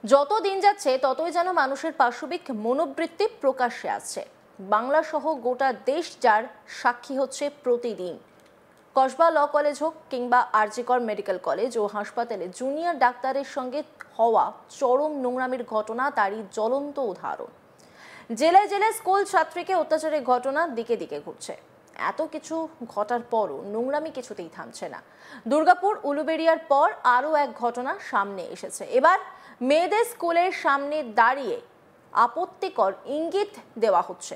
যত দিন যাচ্ছে ততই যেন মানুষের পাশবিক মনোবৃত্তি প্রকাশ্যে আসছে। বাংলা সহ গোটা দেশ যার সাক্ষী হচ্ছে প্রতিদিন। কসবা ল কলেজ হোক কিংবা আরজিকর মেডিকেল কলেজ ও হাসপাতালে জুনিয়র ডাক্তারের সঙ্গে হওয়া চরম নোংরামির ঘটনা তারই জ্বলন্ত উদাহরণ। জেলায় জেলায় স্কুল ছাত্রীকে অত্যাচারের ঘটনা দিকে দিকে ঘটছে। এত কিছু ঘটার পরও নোংরামি কিছুতেই থামছে না। দুর্গাপুর উলুবেড়িয়ার পর আরও এক ঘটনা সামনে এসেছে। এবার মেয়েদের স্কুলের সামনে দাঁড়িয়ে আপত্তিকর ইঙ্গিত দেওয়া হচ্ছে।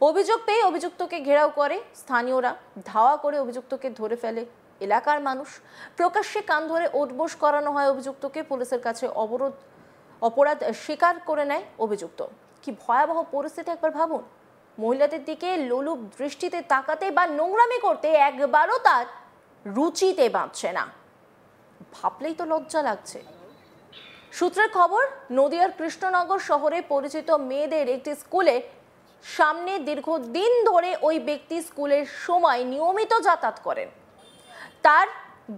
অভিযোগ পেয়ে অভিযুক্তকে ঘেরাও করে স্থানীয়রা, ধাওয়া করে অভিযুক্তকে ধরে ফেলে এলাকার মানুষ। প্রকাশ্যে কান ধরে ওঠবোস করানো হয় অভিযুক্তকে। পুলিশের কাছে অপরাধ স্বীকার করে নেয় অভিযুক্ত। কি ভয়াবহ পরিস্থিতি একবার ভাবুন। মহিলাদের দিকে লোলুপ দৃষ্টিতে তাকাতে বা নোংরামি করতে একবারও তার রুচিতে বাঁধছে না। ভাবলেই তো লজ্জা লাগছে। সূত্রের খবর, নদিয়ার কৃষ্ণনগর শহরে পরিচিত মেয়েদের একটি স্কুলে সামনে দীর্ঘদিন ধরে ওই ব্যক্তি স্কুলের সময় নিয়মিত যাতায়াত করেন। তার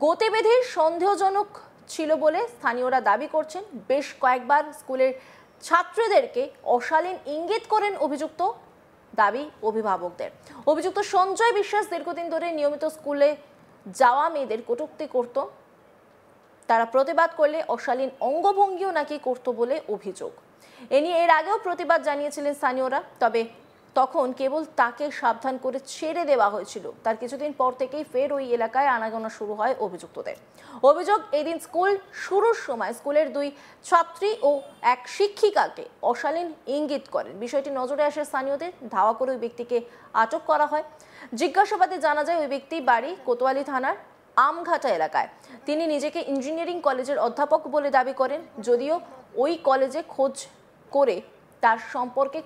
গতিবিধি সন্দেহজনক ছিল বলে স্থানীয়রা দাবি করছেন। বেশ কয়েকবার স্কুলের ছাত্রীদেরকে অশালীন ইঙ্গিত করেন অভিযুক্ত, দাবি অভিভাবকদের। অভিযুক্ত সঞ্জয় বিশ্বাস দীর্ঘদিন ধরে নিয়মিত স্কুলে যাওয়া মেয়েদের কটূক্তি করত। তারা প্রতিবাদ করলে অশালীন অঙ্গভঙ্গিও নাকি করত বলে অভিযোগ। এ নিয়ে এর আগেও প্রতিবাদ জানিয়েছিলেন স্থানীয়রা, তবে তখন কেবল তাকে সাবধান করে ছেড়ে দেওয়া হয়েছিল। তার কিছুদিন পর থেকেই ফের ওই এলাকায় আনাগোনা শুরু হয় অভিযুক্তদের। অভিযোগ, এদিন স্কুল শুরুর সময় স্কুলের 2 ছাত্রী ও এক শিক্ষিকাকে অশালীন ইঙ্গিত করেন। বিষয়টি নজরে আসে স্থানীয়দের, ধাওয়া করে ওই ব্যক্তিকে আটক করা হয়। জিজ্ঞাসাবাদে জানা যায় ওই ব্যক্তি বাড়ি কোতোয়ালি থানার আমঘাটা এলাকায়। তিনি নিজেকে ইঞ্জিনিয়ারিং কলেজের অধ্যাপক বলে দাবি করেন, যদিও ওই কলেজে খোঁজ করে তার সম্পর্কে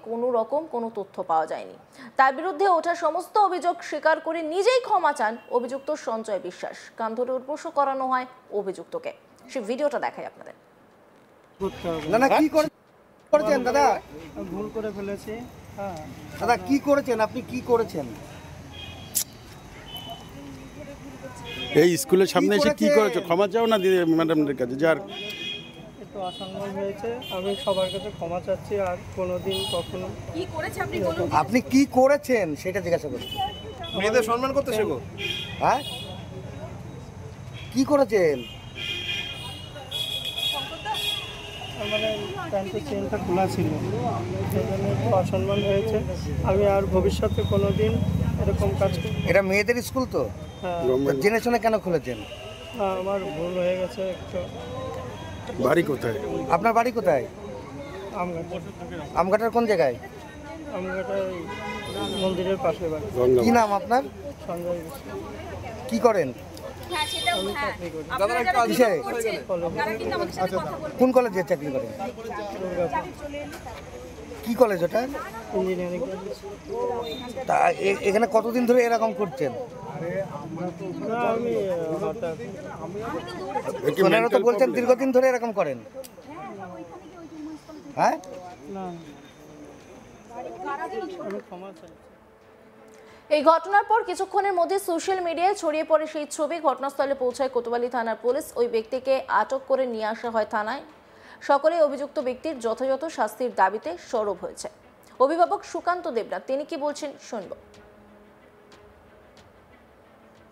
কোনো তথ্য পাওয়া যায়নি। তার বিরুদ্ধে ওঠা সমস্ত অভিযোগ স্বীকার করে নিজেই ক্ষমা চান অভিযুক্ত সঞ্জয় বিশ্বাস। কান ধরে উঠবোসও করানো হয় অভিযুক্তকে। সেই ভিডিওটা দেখাই আপনাদের। না কি করেছেন দাদা? ভুল করে ফেলেছি। হ্যাঁ দাদা কি করেছেন, আপনি কি করেছেন? এই স্কুলের সামনে এসে কি করেছো? ক্ষমা চাও না দিদি ম্যাডামদের কাছে? যার একটু অসম্মান হয়েছে, আমি সবার কাছে ক্ষমা চাচ্ছি। আর কোনোদিন কখনো কি করেছে আপনি কি করেছেন সেটা জিজ্ঞাসা করছি। মেয়েদের সম্মান করতে শেখো। হ্যাঁ কি করেছেন? মানে প্যান্টের চেনটা খোলা ছিল, সেই জন্য একটু অসম্মান হয়েছে। আমি আর ভবিষ্যতে কোনোদিন এরকম কাজ করব। এটা মেয়েদের স্কুল তো, হ্যাঁ জেনে শুনে কেন খুলেছেন? আমার ভুল হয়ে গেছে একটু। বাড়ি কোথায়? আপনার বাড়ি কোথায়? আমঘাটা। আমঘাটার কোন জায়গায়? আমঘাটায় মন্দিরের পাশে বাড়ি। কি নাম আপনার? সঞ্জয় বিশ্বাস। কি করেন? আমি চাকরি করি কিসে? কলেজে। কোন কলেজে চাকরি করেন? দুর্গাপুর কি কলেজ ওটা? Engineering college. তা এখানে কতদিন ধরে এরকম করছেন? না আমি হঠাৎ। ওনারা তো বলছেন দীর্ঘদিন ধরে এরকম করেন। হ্যাঁ না আমি ক্ষমা চাই। এই ঘটনার পর কিছুক্ষণের মধ্যে সোশ্যাল মিডিয়ায় ছড়িয়ে পড়ে সেই ছবি। ঘটনাস্থলে পৌঁছায় কোতোয়ালি থানার পুলিশ। ওই ব্যক্তিকে আটক করে নিয়ে আসা হয় থানায়। সকলেই অভিযুক্ত ব্যক্তির যথাযথ শাস্তির দাবিতে সরব হয়েছে। অভিভাবক সুকান্ত দেবনাথ তিনি কি বলছেন শুনব।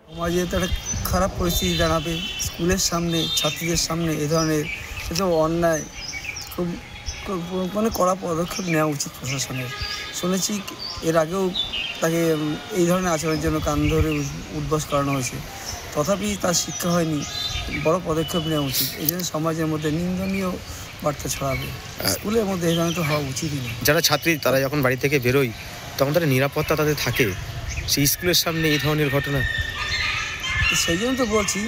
সমাজে তো একটা খারাপ পরিস্থিতি দাঁড়াবে। স্কুলের সামনে ছাত্রীদের সামনে এ ধরনের সেসব অন্যায় খুব মানে কড়া পদক্ষেপ নেওয়া উচিত প্রশাসনের। শুনেছি এর আগেও তাকে এই ধরনের আচরণের জন্য কান ধরে উঠবোস করানো হয়েছে, তথাপি তার শিক্ষা হয়নি। বড় পদক্ষেপ নেওয়া উচিত। এই জন্য সমাজের মধ্যে নিন্দনীয় বার্তা ছড়াবে। স্কুলের মধ্যে এই ধরনের তো হওয়া উচিতই না। যারা ছাত্রী তারা যখন বাড়ি থেকে বেরোয় তখন তাদের নিরাপত্তা তাদের থাকে, সেই স্কুলের সামনে এই ধরনের ঘটনা। সেই জন্য তো বলছি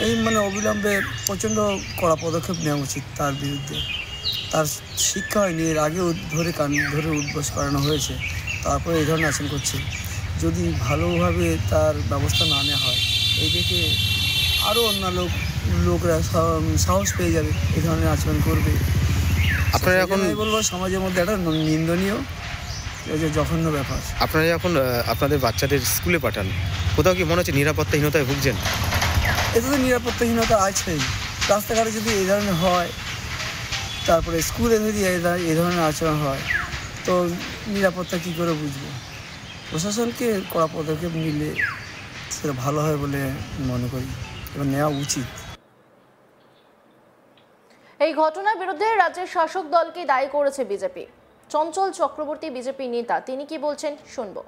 এই মানে অবিলম্বে প্রচণ্ড কড়া পদক্ষেপ নেওয়া উচিত তার বিরুদ্ধে। তার শিক্ষা হয়নি, এর আগেও কান ধরে উঠবোস করানো হয়েছে, তারপরে এই ধরনের আচরণ করছে। যদি ভালোভাবে তার ব্যবস্থা না নেওয়া হয়, এই দেখে আরও অন্য লোকরা সাহস পেয়ে যাবে, এই ধরনের আচরণ করবে। আপনারা এখন বলবো সমাজের মধ্যে একটা নিন্দনীয় জঘন্য ব্যাপার। আপনারা যখন আপনাদের বাচ্চাদের স্কুলে পাঠান, কোথাও কি মনে হচ্ছে নিরাপত্তাহীনতায় ভুগছেন? এতে তো নিরাপত্তাহীনতা আছেই। রাস্তাঘাটে যদি এই ধরনের হয় তারপরে স্কুলে যদি এই ধরনের আচরণ হয় তো নিরাপত্তা কী করে বুঝবো? প্রশাসনকে কড়া পদক্ষেপ নিলে সেটা ভালো হয় বলে মনে করি এবং নেওয়া উচিত। এই ঘটনার বিরুদ্ধে রাজ্যের শাসক দলকে দায়ী করেছে বিজেপি। চঞ্চল চক্রবর্তী বিজেপি নেতা, তিনি কি বলছেন শুনবো।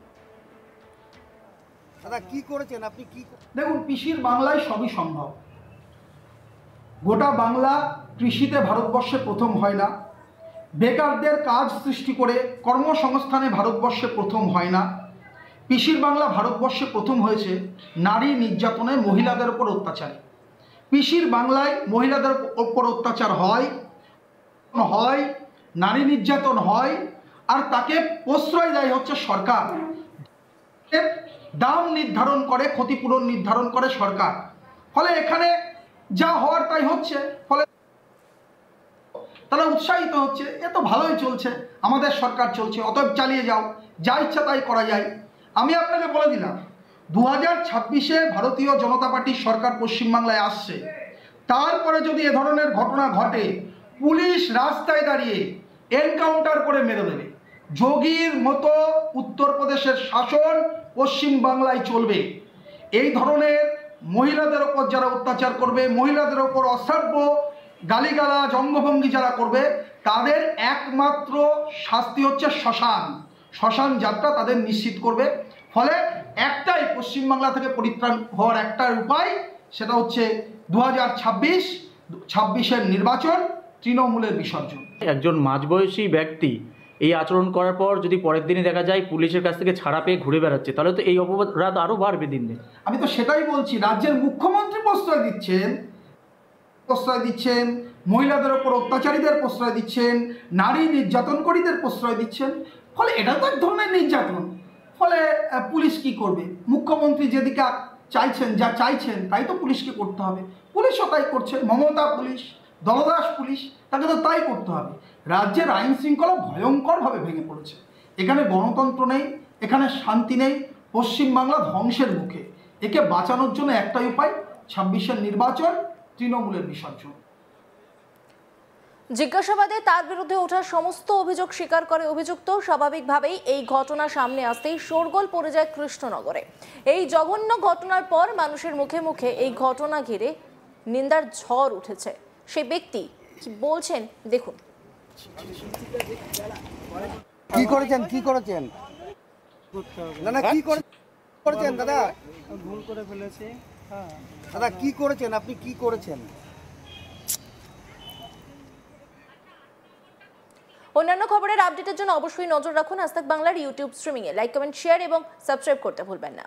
দাদা কি করেছেন আপনি? কি দেখুন, পিসির বাংলায় সবই সম্ভব। গোটা বাংলা কৃষিতে ভারতবর্ষে প্রথম হয় না, বেকারদের কাজ সৃষ্টি করে কর্মসংস্থানে ভারতবর্ষে প্রথম হয় না। পিসির বাংলা ভারতবর্ষে প্রথম হয়েছে নারী নির্যাতনে, মহিলাদের উপর অত্যাচারে। পিসির বাংলায় মহিলাদের উপর অত্যাচার হয়, নারী নির্যাতন হয়, আর তাকে প্রশ্রয় দেয় হচ্ছে সরকার। দাম নির্ধারণ করে, ক্ষতিপূরণ নির্ধারণ করে সরকার। ফলে এখানে যা হওয়ার তাই হচ্ছে, ফলে তারা উৎসাহিত হচ্ছে, এ তো ভালোই চলছে, আমাদের সরকার চলছে, অতএব চালিয়ে যাও, যা ইচ্ছা তাই করা যায়। আমি আপনাকে বলে দিলাম 2026-এ ভারতীয় জনতা পার্টির সরকার পশ্চিমবাংলায় আসছে, তারপরে যদি এ ধরনের ঘটনা ঘটে, পুলিশ রাস্তায় দাঁড়িয়ে এনকাউন্টার করে মেরে দেবে। যোগীর মতো উত্তরপ্রদেশের শাসন পশ্চিমবাংলায় চলবে। এই ধরনের মহিলাদের ওপর যারা অত্যাচার করবে, মহিলাদের ওপর অশ্রাব্য গালিগালাজ অঙ্গভঙ্গি যারা করবে, তাদের একমাত্র শাস্তি হচ্ছে শ্মশান যাত্রা তাদের নিশ্চিত করবে। ফলে একটাই পশ্চিমবাংলা থেকে পরিত্রাণ হওয়ার একটাই উপায়, সেটা হচ্ছে 2026-এর নির্বাচন, তৃণমূলের বিসর্জন। একজন মাঝবয়সী ব্যক্তি এই আচরণ করার পর যদি পরের দিনই দেখা যায় পুলিশের কাছ থেকে ছাড়া পেয়ে ঘুরে বেড়াচ্ছে, তাহলে তো এই অপরাধ আরও বাড়বে দিন দিন। আমি তো সেটাই বলছি, রাজ্যের মুখ্যমন্ত্রী প্রশ্রয় দিচ্ছেন, মহিলাদের ওপর অত্যাচারীদের প্রশ্রয় দিচ্ছেন, নারী নির্যাতনকারীদের প্রশ্রয় দিচ্ছেন। ফলে এটা তো এক ধরনের নির্যাতন। ফলে পুলিশ কি করবে? মুখ্যমন্ত্রী যেদিকে যা চাইছেন তাই তো পুলিশকে করতে হবে। পুলিশও তাই করছে, মমতা পুলিশ, দলদাস পুলিশ, তাকে তো তাই করতে হবে। রাজ্যের আইন শৃঙ্খলা ভয়ঙ্করভাবে ভেঙে পড়েছে। এখানে গণতন্ত্র নেই, এখানে শান্তি নেই, পশ্চিমবাংলা ধ্বংসের মুখে। একে বাঁচানোর জন্য একটাই উপায়, 26-এর নির্বাচন, তৃণমূলের বিসর্জন। জিজ্ঞাসাবাদে তার বিরুদ্ধে ওঠা সমস্ত অভিযোগ স্বীকার করে অভিযুক্ত। স্বাভাবিকভাবেই এই ঘটনা সামনে আসতেই শোরগোল পড়ে যায় কৃষ্ণনগরে। এই জঘন্য ঘটনার পর মানুষের মুখে মুখে এই ঘটনা ঘিরে নিন্দার ঝড় উঠেছে। সেই ব্যক্তি কি বলছেন দেখুন। কি করেছেন? না কি করেছেন দাদা? ভুল করে ফেলেছি। হ্যাঁ দাদা কি করেছেন আপনি? কি করেছেন? অন্যান্য খবরের আপডেটের জন্য অবশ্যই নজর রাখুন আজ তাক বাংলার ইউটিউব স্ট্রিমিংয়ে। লাইক, কমেন্ট, শেয়ার এবং সাবস্ক্রাইব করতে ভুলবেন না।